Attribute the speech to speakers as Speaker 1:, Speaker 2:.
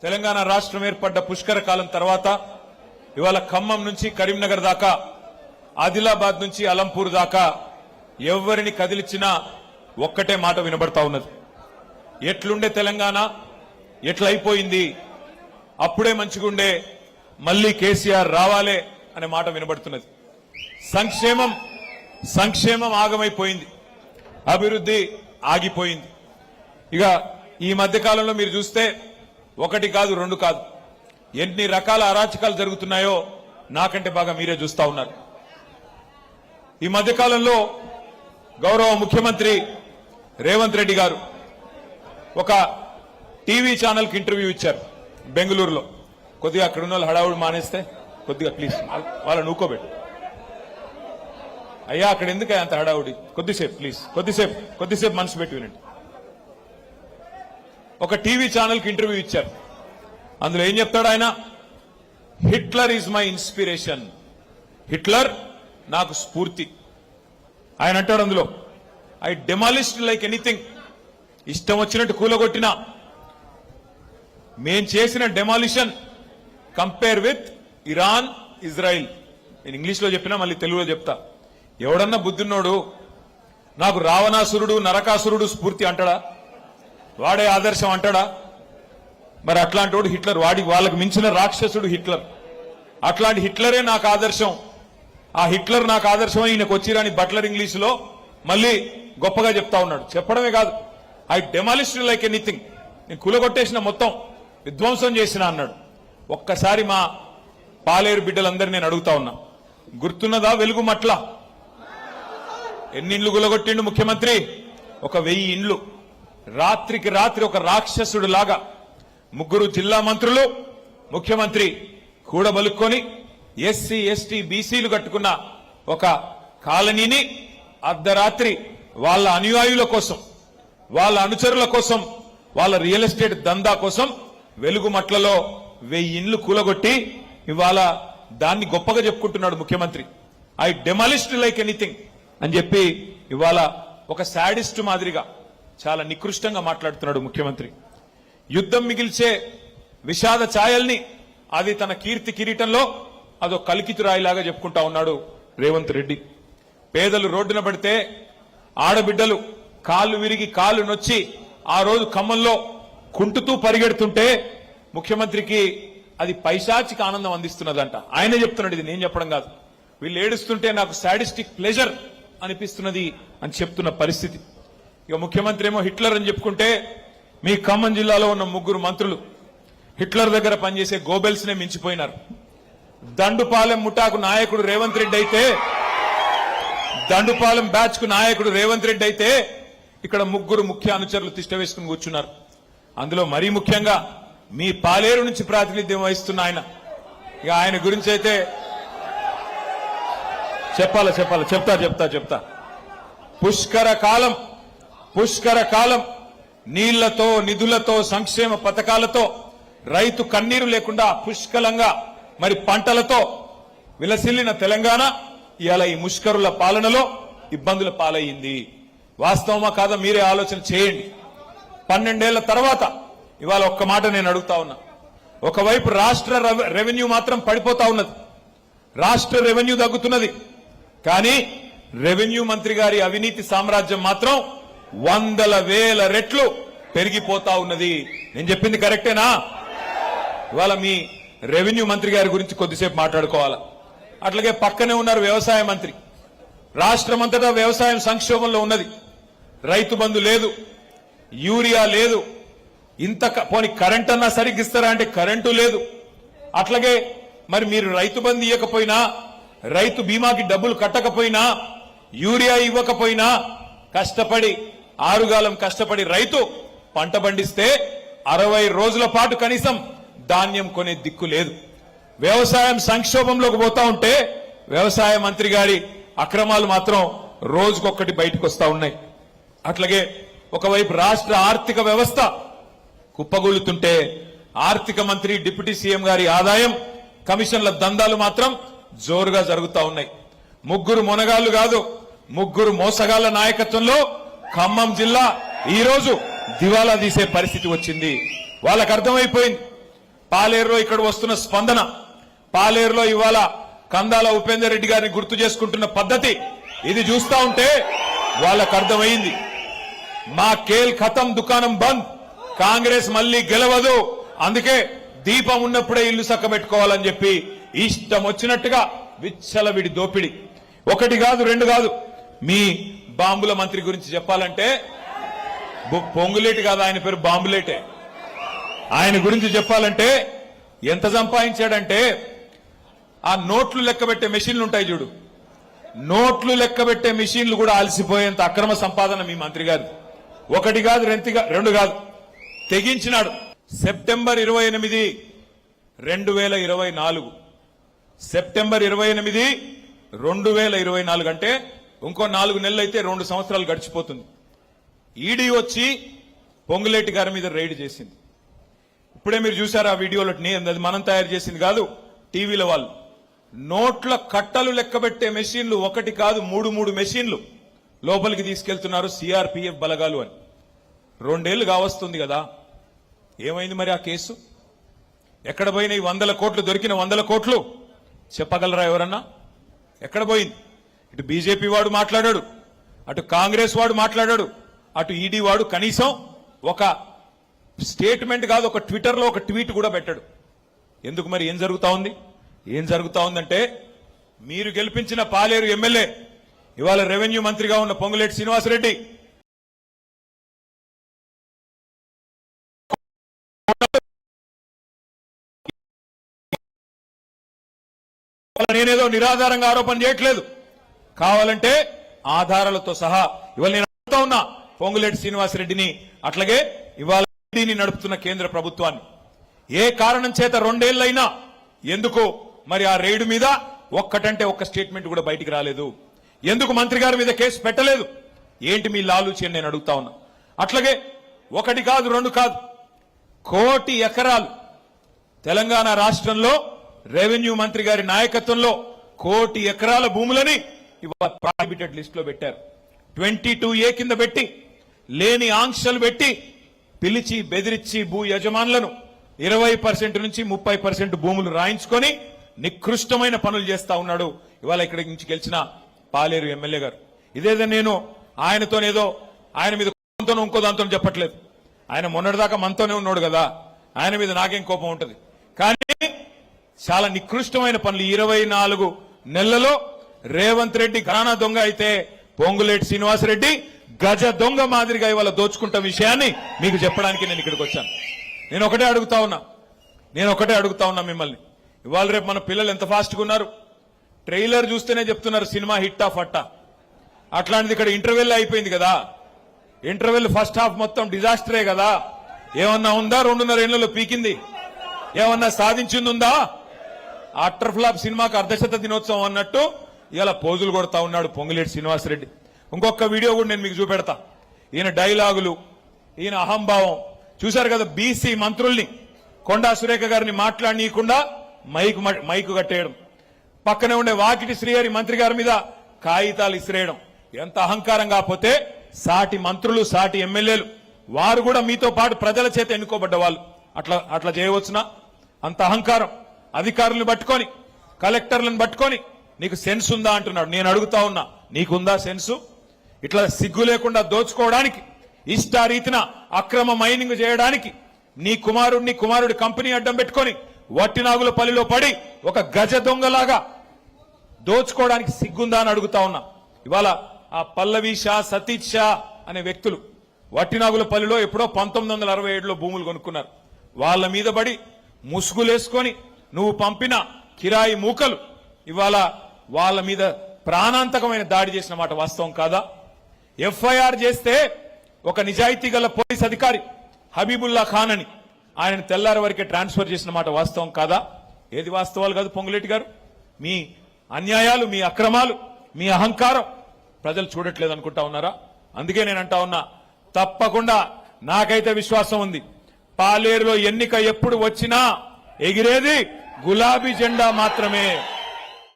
Speaker 1: తెలంగాణ రాష్ట్రం ఏర్పడ్డ పుష్కర కాలం తర్వాత ఇవాళ ఖమ్మం నుంచి కరీంనగర్ దాకా ఆదిలాబాద్ నుంచి అలంపూర్ దాకా ఎవరిని కదిలించినా ఒక్కటే మాట వినబడతా ఉన్నది. ఎట్లుండే తెలంగాణ ఎట్లయిపోయింది, అప్పుడే మంచిగుండే, మళ్ళీ కేసీఆర్ రావాలే అనే మాట వినబడుతున్నది. సంక్షేమం ఆగమైపోయింది, అభివృద్ధి ఆగిపోయింది. ఇక ఈ మధ్య కాలంలో మీరు చూస్తే ఒకటి కాదు రెండు కాదు ఎన్ని రకాల అరాచకాలు జరుగుతున్నాయో నాకంటే బాగా మీరే చూస్తా ఉన్నారు. ఈ మధ్య కాలంలో గౌరవ ముఖ్యమంత్రి రేవంత్ రెడ్డి గారు ఒక టీవీ ఛానల్ కి ఇంటర్వ్యూ ఇచ్చారు బెంగళూరులో. కొద్దిగా అక్కడ ఉన్న హడావుడు మానేస్తే కొద్దిగా ప్లీజ్ వాళ్ళని ఊకోబెట్టు. అయ్యా అక్కడ ఎందుకు అంత హడావుడి, కొద్దిసేపు ప్లీజ్ కొద్దిసేపు మనసు పెట్టి వినండి. ఒక టీవీ ఛానల్ కి ఇంటర్వ్యూ ఇచ్చారు. అందులో ఏం చెప్తాడు ఆయన? Hitler is my inspiration, Hitler నాకు స్ఫూర్తి. ఆయన అంటాడు అందులో, ఐ డెమాలిష్డ్ లైక్ ఎనీథింగ్, ఇష్టం వచ్చినట్టు కూలగొట్టినా. మేం చేసిన demolition compare with Iran, Israel. నేను ఇంగ్లీష్ లో చెప్పినా మళ్ళీ తెలుగులో చెప్తా. ఎవడన్నా బుద్ధిన్నోడు నాకు రావణాసురుడు, నరకాసురుడు స్ఫూర్తి అంటాడా? వాడే ఆదర్శం అంటాడా? మరి అట్లాంటి వాడు హిట్లర్, వాళ్ళకి మించిన రాక్షసుడు హిట్లర్. అట్లాంటి హిట్లరే నాకు ఆదర్శం. ఆ హిట్లర్ నాకు ఆదర్శం ఈయనకు వచ్చిరాని బట్లర్ ఇంగ్లీష్ లో మళ్ళీ గొప్పగా చెప్తా ఉన్నాడు. చెప్పడమే కాదు, ఐ డెమాలిష్డ్ లైక్ ఎనీథింగ్, నేను కూలగొట్టేసిన, మొత్తం విధ్వంసం చేసిన అన్నాడు. ఒక్కసారి మా పాలేరు బిడ్డలందరినీ నేను అడుగుతా ఉన్నా, గుర్తున్నదా వెలుగు మట్ల? ఎన్ని ఇండ్లు కూలగొట్టిండు ముఖ్యమంత్రి? 1000 ఇండ్లు. రాత్రికి రాత్రి ఒక రాక్షసుడు లాగా 3 జిల్లా మంత్రులు, ముఖ్యమంత్రి కూడబలుక్కొని ఎస్సీ, ఎస్టీ, బీసీలు కట్టుకున్న ఒక కాలనీని అర్ధరాత్రి వాళ్ళ అనుయాయుల కోసం, వాళ్ళ అనుచరుల కోసం, వాళ్ళ రియల్ ఎస్టేట్ దందా కోసం వెలుగుమట్లలో 1000 ఇండ్లు కూలగొట్టి ఇవాళ దాన్ని గొప్పగా చెప్పుకుంటున్నాడు ముఖ్యమంత్రి. ఐ డెమాలిష్డ్ లైక్ ఎనీథింగ్ అని చెప్పి ఇవాళ ఒక శాడిస్ట్ మాదిరిగా చాలా నికృష్టంగా మాట్లాడుతున్నాడు ముఖ్యమంత్రి. యుద్ధం మిగిల్చే విషాద ఛాయల్ని అది తన కీర్తి కిరీటంలో అదో కలికితురాయిలాగా చెప్పుకుంటా ఉన్నాడు రేవంత్ రెడ్డి. పేదలు రోడ్డున పడితే, ఆడబిడ్డలు కాళ్ళు విరిగి కాళ్ళు నొచ్చి ఆ రోజు ఖమ్మంలో కుంటుతూ పరిగెడుతుంటే ముఖ్యమంత్రికి అది పైశాచిక ఆనందం అందిస్తున్నదంట. ఆయనే చెప్తున్నాడు, ఇది నేను చెప్పడం కాదు. వీళ్ళు ఏడుస్తుంటే నాకు సాడిస్టిక్ ప్లెజర్ అనిపిస్తున్నది అని చెప్తున్న పరిస్థితి. ఇక ముఖ్యమంత్రి ఏమో హిట్లర్ అని చెప్పుకుంటే, మీ ఖమ్మం జిల్లాలో ఉన్న 3 మంత్రులు హిట్లర్ దగ్గర పనిచేసే గోబెల్స్ నే మించిపోయినారు. దండుపాలెం ముఠాకు నాయకుడు రేవంత్ రెడ్డి అయితే, దండుపాలెం బ్యాచ్ కు నాయకుడు రేవంత్ రెడ్డి అయితే, ఇక్కడ 3 ముఖ్య అనుచరులు తిష్ట వేసుకుని కూర్చున్నారు. అందులో మరీ ముఖ్యంగా మీ పాలేరు నుంచి ప్రాతినిధ్యం వహిస్తున్న ఆయన. ఇక ఆయన గురించి అయితే చెప్తా. పుష్కర కాలం నీళ్లతో, నిధులతో, సంక్షేమ పథకాలతో, రైతు కన్నీరు లేకుండా పుష్కలంగా మరి పంటలతో విలసిల్లిన తెలంగాణ ఇవాళ ఈ ముష్కరుల పాలనలో ఇబ్బందుల పాలయ్యింది. వాస్తవమా కాదా మీరే ఆలోచన చేయండి. 12 ఏళ్ల తర్వాత ఇవాళ ఒక్క మాట నేను అడుగుతా ఉన్నా. ఒకవైపు రాష్ట్ర రెవెన్యూ మాత్రం పడిపోతా ఉన్నది, రాష్ట్ర రెవెన్యూ తగ్గుతున్నది. కానీ రెవెన్యూ మంత్రి గారి అవినీతి సామ్రాజ్యం మాత్రం 100,000 రెట్లు పెరిగిపోతా ఉన్నది. నేను చెప్పింది కరెక్టేనా? ఇవాళ మీ రెవెన్యూ మంత్రి గారి గురించి కొద్దిసేపు మాట్లాడుకోవాలా. అట్లాగే పక్కనే ఉన్నారు వ్యవసాయ మంత్రి. రాష్ట్రమంతటా వ్యవసాయం సంక్షోభంలో ఉన్నది. రైతు బంధు లేదు, యూరియా లేదు, పోనీ కరెంట్ అన్నా సరిగ్గా ఇస్తారా అంటే కరెంటు లేదు. అట్లాగే మరి మీరు రైతు బంధు ఇవ్వకపోయినా, రైతు బీమాకి డబ్బులు కట్టకపోయినా, యూరియా ఇవ్వకపోయినా, కష్టపడి ఆరుగాలం కష్టపడి రైతు పంట పండిస్తే 60 రోజుల పాటు కనీసం ధాన్యం కొనే దిక్కు లేదు. వ్యవసాయం సంక్షోభంలోకి పోతా ఉంటే వ్యవసాయ మంత్రి గారి అక్రమాలు మాత్రం రోజుకొక్కటి బయటకు వస్తా ఉన్నాయి. అట్లాగే ఒకవైపు రాష్ట్ర ఆర్థిక వ్యవస్థ కుప్పగూలుతుంటే ఆర్థిక మంత్రి, డిప్యూటీ సీఎం గారి ఆదాయం, కమిషన్ల దందాలు మాత్రం జోరుగా జరుగుతా ఉన్నాయి. 3 మొనగాళ్లు కాదు, 3 మోసగాళ్ల నాయకత్వంలో ఖమ్మం జిల్లా ఈ రోజు దివాలా తీసే పరిస్థితి వచ్చింది. వాళ్ళకు అర్థమైపోయింది, పాలేరులో ఇక్కడ వస్తున్న స్పందన, పాలేరులో ఇవాళ కందాల ఉపేందర్ రెడ్డి గారిని గుర్తు చేసుకుంటున్న పద్ధతి, ఇది చూస్తా ఉంటే వాళ్ళకు అర్థమైంది మా కేల్ ఖతం దుకాణం బంద్, కాంగ్రెస్ మళ్లీ గెలవదు, అందుకే దీపం ఉన్నప్పుడే ఇల్లు చక్కబెట్టుకోవాలని చెప్పి ఇష్టం వచ్చినట్టుగా విచ్చలవిడి దోపిడి. ఒకటి కాదు రెండు కాదు. మీ బాంబుల మంత్రి గురించి చెప్పాలంటే పొంగులేటి కాదు, ఆయన పేరు బాంబులేటే. ఆయన గురించి చెప్పాలంటే ఎంత సంపాదించాడంటే ఆ నోట్లు లెక్కబెట్టే మెషిన్లు ఉంటాయి చూడు, నోట్లు లెక్కబెట్టే మెషిన్లు కూడా అలసిపోయేంత అక్రమ సంపాదన మీ మంత్రి గారు. ఒకటి కాదు రెండు కాదు, తెగించినాడు. సెప్టెంబర్ 28, 2024 సెప్టెంబర్ 28, 2024 అంటే ఇంకో 4 నెలలు అయితే 2 సంవత్సరాలు గడిచిపోతుంది. ఈడీ వచ్చి పొంగులేటి గారి మీద రైడ్ చేసింది. ఇప్పుడే మీరు చూశారు ఆ వీడియోలో, అది మనం తయారు చేసింది కాదు, టీవీల వాళ్ళు. నోట్ల కట్టలు లెక్కబెట్టే మెషిన్లు ఒకటి కాదు 3 మెషిన్లు లోపలికి తీసుకెళ్తున్నారు సిఆర్పీఎఫ్ బలగాలు అని. 2 ఏళ్లు కావస్తుంది కదా, ఏమైంది మరి ఆ కేసు? ఎక్కడ పోయినాయి 100 కోట్లు? దొరికిన 100 కోట్లు చెప్పగలరా ఎవరన్నా? ఎక్కడ పోయింది? ఇటు బీజేపీ వాడు మాట్లాడాడు, అటు కాంగ్రెస్ వాడు మాట్లాడాడు, అటు ఈడీ వాడు కనీసం ఒక స్టేట్మెంట్ కాదు, ఒక ట్విట్టర్లో ఒక ట్వీట్ కూడా పెట్టాడు. ఎందుకు మరి? ఏం జరుగుతా ఉంది? ఏం జరుగుతా ఉందంటే, మీరు గెలిపించిన పాలేరు ఎమ్మెల్యే ఇవాళ రెవెన్యూ మంత్రిగా ఉన్న పొంగులేటి శ్రీనివాసరెడ్డి నేనేదో నిరాధారంగా ఆరోపణ చేయట్లేదు, కావాలంటే ఆధారాలతో సహా ఇవాళ నేను అడుగుతా ఉన్నా పొంగులేటి శ్రీనివాసరెడ్డిని, అట్లాగే ఇవాళ ఈడీని నడుపుతున్న కేంద్ర ప్రభుత్వాన్ని. ఏ కారణం చేత 2 ఏళ్లైనా ఎందుకు మరి ఆ రైడ్ మీద ఒక్కటంటే ఒక్క స్టేట్మెంట్ కూడా బయటికి రాలేదు? ఎందుకు మంత్రి గారి మీద కేసు పెట్టలేదు? ఏంటి మీ లాలూచి అని నేను అడుగుతా ఉన్నా. అట్లాగే ఒకటి కాదు రెండు కాదు, 1 కోటి ఎకరాలు తెలంగాణ రాష్ట్రంలో రెవెన్యూ మంత్రి గారి నాయకత్వంలో 1 కోటి ఎకరాల భూములని ఇవాళ ప్రాహిబిటెడ్ లిస్ట్ లో పెట్టారు. 22A కింద పెట్టి లేని ఆంక్షలు పెట్టి పిలిచి బెదిరించి భూ యజమానులను 20% నుంచి 30% భూములు రాయించుకొని నికృష్టమైన పనులు చేస్తా ఉన్నాడు ఇవాళ ఇక్కడి నుంచి గెలిచిన పాలేరు ఎమ్మెల్యే గారు. ఇదేదో నేను ఆయనతోనేదో ఆయన మీద ఇంకో దాంతో చెప్పట్లేదు. ఆయన మొన్నటిదాకా మనతోనే ఉన్నాడు కదా, ఆయన మీద నాకేం కోపం ఉంటుంది. కానీ చాలా నికృష్టమైన పనులు 24 నెలలలో రేవంత్ రెడ్డి ఘరానా దొంగ అయితే పొంగులేటి శ్రీనివాసరెడ్డి గజ దొంగ మాదిరిగా ఇవాళ దోచుకుంటున్న విషయాన్ని మీకు చెప్పడానికి నేను ఇక్కడికి వచ్చాను. నేను ఒకటే అడుగుతా ఉన్నా మిమ్మల్ని, ఇవాళ రేపు మన పిల్లలు ఎంత ఫాస్ట్గా ఉన్నారు. ట్రైలర్ చూస్తేనే చెప్తున్నారు సినిమా హిట్టా ఫట్టా. అట్లాంటిది ఇక్కడ ఇంటర్వెల్ అయిపోయింది కదా, ఇంటర్వెల్ ఫస్ట్ హాఫ్ మొత్తం డిజాస్టరే కదా. ఏమన్నా ఉందా? 2.5 ఏళ్లలో పీకింది ఏమన్నా సాధించింది ఉందా? అటర్ ఫ్లాప్ సినిమాకి అర్ధశత దినోత్సవం అన్నట్టు ఇలా పోజులు కొడతా ఉన్నాడు పొంగులేటి శ్రీనివాసరెడ్డి. ఇంకొక వీడియో కూడా నేను మీకు చూపెడతా. ఈయన డైలాగులు, ఈయన అహంభావం చూశారు కదా. బీసీ మంత్రుల్ని కొండా సురేఖ గారిని మాట్లాడనీయకుండా మైకు కట్టేయడం, పక్కనే ఉండే వాకిటి శ్రీహరి మంత్రి గారి మీద కాగితాలు ఇసిరేయడం. ఎంత అహంకారం కాకపోతే సాటి మంత్రులు, సాటి ఎమ్మెల్యేలు వారు కూడా మీతో పాటు ప్రజల చేత ఎన్నుకోబడ్డ వాళ్ళు అట్లా చేయవచ్చునా? అంత అహంకారం. అధికారులను పట్టుకొని, కలెక్టర్లను పట్టుకొని నీకు సెన్స్ ఉందా అంటున్నాడు. నేను అడుగుతా ఉన్నా, నీకుందా సెన్సు? ఇట్లా సిగ్గు లేకుండా దోచుకోవడానికి, ఇష్టారీతిన అక్రమ మైనింగ్ చేయడానికి నీ కుమారుడి కంపెనీ అడ్డం పెట్టుకొని వట్టినాగులపల్లిలో పడి ఒక గజ దొంగలాగా దోచుకోవడానికి సిగ్గుందా అని అడుగుతా ఉన్నా. ఇవాళ ఆ పల్లవి షా, సతీష్ షా అనే వ్యక్తులు వట్టినాగులపల్లిలో ఎప్పుడో 1967లో భూములు కొనుక్కున్నారు. వాళ్ళ మీద పడి ముసుగులేసుకొని నువ్వు పంపిన కిరాయి మూకలు ఇవాళ వాళ్ళ మీద ప్రాణాంతకమైన దాడి చేసిన మాట వాస్తవం కాదా? ఎఫ్ఐఆర్ చేస్తే ఒక నిజాయితీ గల పోలీస్ అధికారి హబీబుల్లా ఖాన్ అని ఆయన తెల్లారి వరకే ట్రాన్స్ఫర్ చేసిన మాట వాస్తవం కాదా? ఏది వాస్తవాలు కాదు పొంగులేటి గారు? మీ అన్యాయాలు, మీ అక్రమాలు, మీ అహంకారం ప్రజలు చూడట్లేదు అనుకుంటా ఉన్నారా? అందుకే నేను అంటా ఉన్నా, తప్పకుండా నాకైతే విశ్వాసం ఉంది, పాలేరులో ఎన్నిక ఎప్పుడు వచ్చినా ఎగిరేది గులాబీ జెండా మాత్రమే.